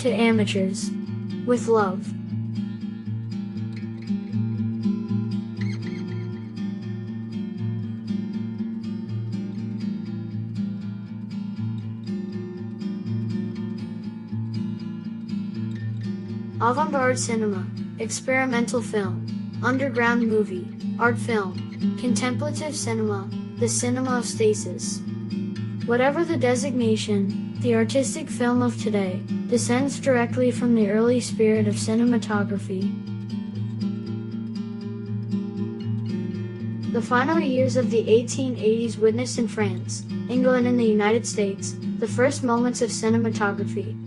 to amateurs. With love. Avant-Garde Cinema, experimental film, underground movie, art film, contemplative cinema, the Cinema of Stasis. Whatever the designation, the artistic film of today descends directly from the early spirit of cinematography. The final years of the 1880s witnessed in France, England, and the United States the first moments of cinematography.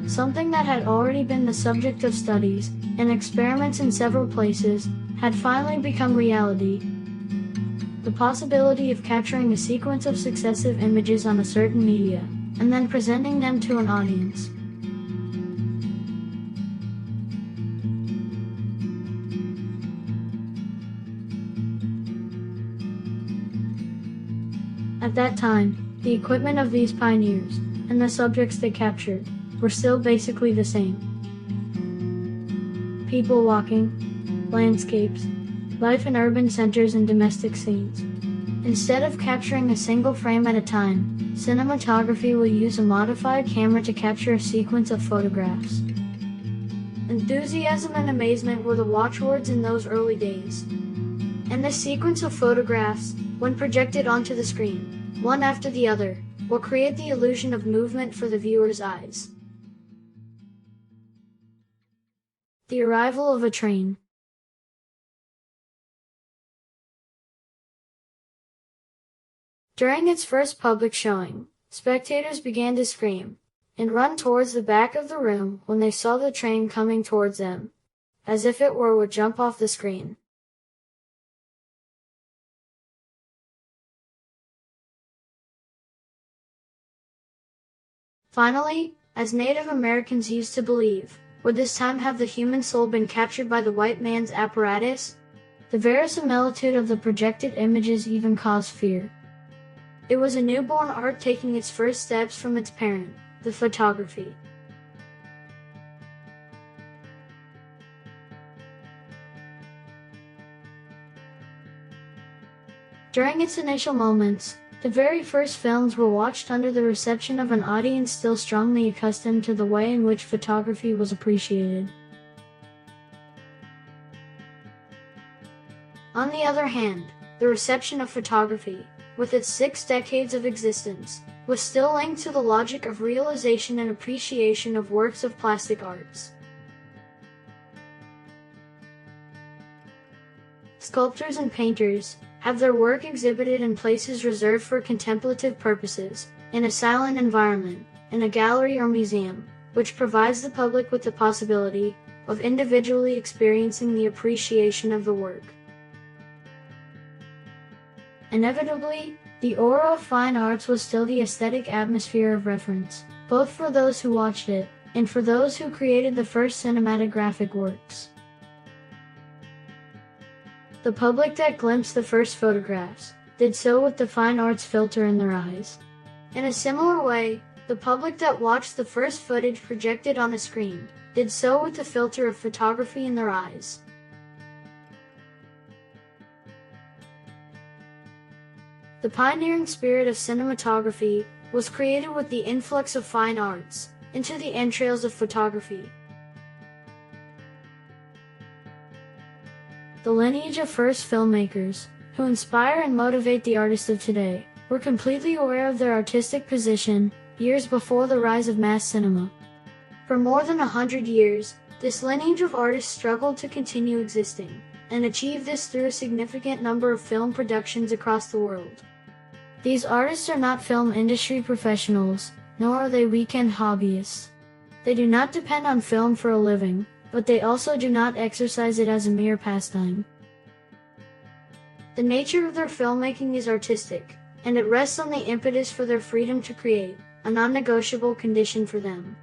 Something that had already been the subject of studies and experiments in several places had finally become reality. The possibility of capturing a sequence of successive images on a certain media, and then presenting them to an audience. At that time, the equipment of these pioneers, and the subjects they captured, were still basically the same. People walking, landscapes, life in urban centers and domestic scenes. Instead of capturing a single frame at a time, cinematography will use a modified camera to capture a sequence of photographs. Enthusiasm and amazement were the watchwords in those early days. And this sequence of photographs, when projected onto the screen, one after the other, will create the illusion of movement for the viewer's eyes. The arrival of a train. During its first public showing, spectators began to scream and run towards the back of the room when they saw the train coming towards them, as if it would jump off the screen. Finally, as Native Americans used to believe, would this time have the human soul been captured by the white man's apparatus? The verisimilitude of the projected images even caused fear. It was a newborn art taking its first steps from its parent, the photography. During its initial moments, the very first films were watched under the reception of an audience still strongly accustomed to the way in which photography was appreciated. On the other hand, the reception of photography, with its 6 decades of existence, was still linked to the logic of realization and appreciation of works of plastic arts. Sculptors and painters have their work exhibited in places reserved for contemplative purposes, in a silent environment, in a gallery or museum, which provides the public with the possibility of individually experiencing the appreciation of the work. Inevitably, the aura of fine arts was still the aesthetic atmosphere of reference, both for those who watched it, and for those who created the first cinematographic works. The public that glimpsed the first photographs did so with the fine arts filter in their eyes. In a similar way, the public that watched the first footage projected on a screen did so with the filter of photography in their eyes. The pioneering spirit of cinematography was created with the influx of fine arts into the entrails of photography. The lineage of first filmmakers, who inspire and motivate the artists of today, were completely aware of their artistic position years before the rise of mass cinema. For more than 100 years, this lineage of artists struggled to continue existing, and achieved this through a significant number of film productions across the world. These artists are not film industry professionals, nor are they weekend hobbyists. They do not depend on film for a living, but they also do not exercise it as a mere pastime. The nature of their filmmaking is artistic, and it rests on the impetus for their freedom to create, a non-negotiable condition for them.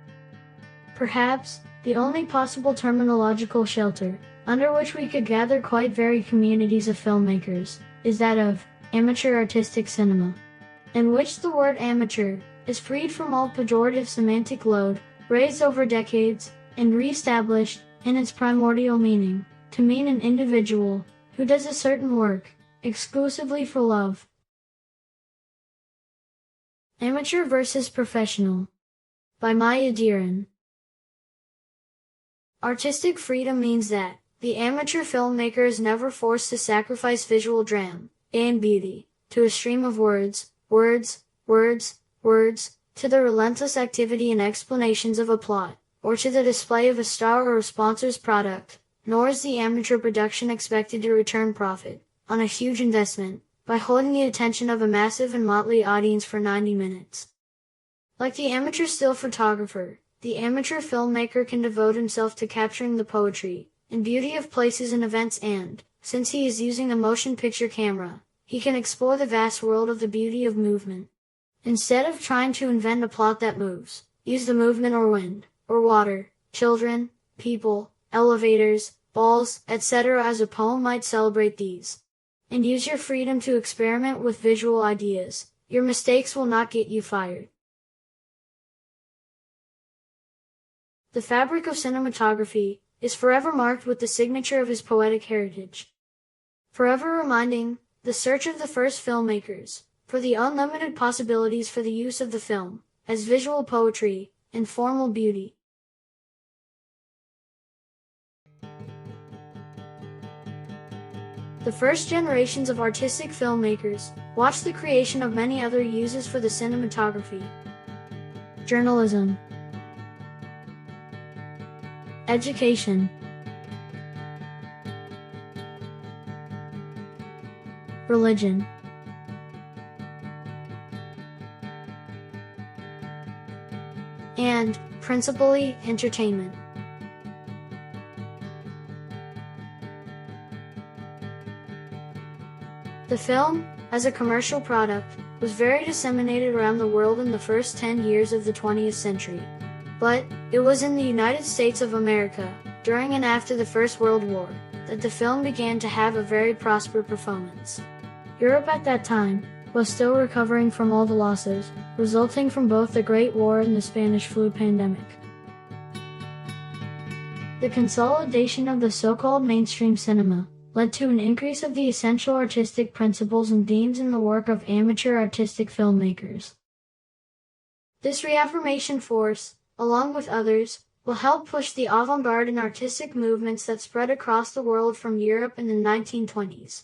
Perhaps, the only possible terminological shelter, under which we could gather quite varied communities of filmmakers, is that of amateur artistic cinema. in which the word amateur is freed from all pejorative semantic load, raised over decades, and re-established in its primordial meaning, to mean an individual who does a certain work exclusively for love. Amateur versus Professional by Maya Deren. Artistic freedom means that the amateur filmmaker is never forced to sacrifice visual drama and beauty to a stream of words, to the relentless activity and explanations of a plot, or to the display of a star or a sponsor's product, nor is the amateur production expected to return profit on a huge investment by holding the attention of a massive and motley audience for 90 minutes. Like the amateur still photographer, the amateur filmmaker can devote himself to capturing the poetry and beauty of places and events, and, since he is using a motion picture camera, he can explore the vast world of the beauty of movement. Instead of trying to invent a plot that moves, use the movement or wind, or water, children, people, elevators, balls, etc. as a poem might celebrate these. And use your freedom to experiment with visual ideas. Your mistakes will not get you fired. The fabric of cinematography is forever marked with the signature of his poetic heritage. Forever reminding the search of the first filmmakers for the unlimited possibilities for the use of the film as visual poetry and formal beauty. The first generations of artistic filmmakers watched the creation of many other uses for the cinematography. Journalism, education, religion, and, principally, entertainment. The film, as a commercial product, was very disseminated around the world in the first 10 years of the 20th century. But, it was in the United States of America, during and after the First World War, that the film began to have a very prosperous performance. Europe at that time was still recovering from all the losses resulting from both the Great War and the Spanish flu pandemic. The consolidation of the so-called mainstream cinema led to an increase of the essential artistic principles and themes in the work of amateur artistic filmmakers. This reaffirmation force, along with others, will help push the avant-garde and artistic movements that spread across the world from Europe in the 1920s.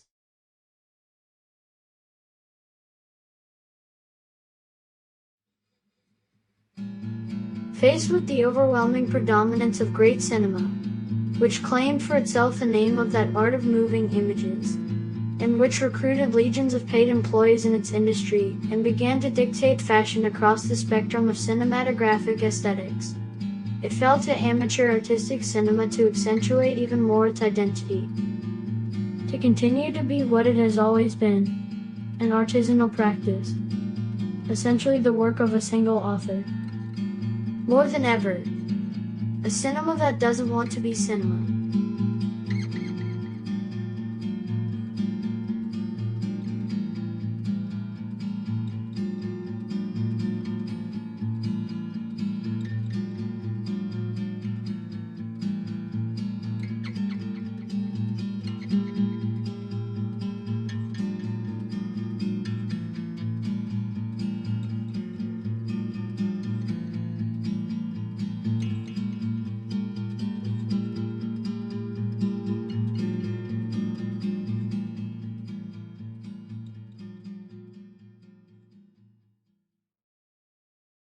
Faced with the overwhelming predominance of great cinema, which claimed for itself the name of that art of moving images, and which recruited legions of paid employees in its industry and began to dictate fashion across the spectrum of cinematographic aesthetics, it fell to amateur artistic cinema to accentuate even more its identity, to continue to be what it has always been, an artisanal practice, essentially the work of a single author. More than ever, a cinema that doesn't want to be cinema.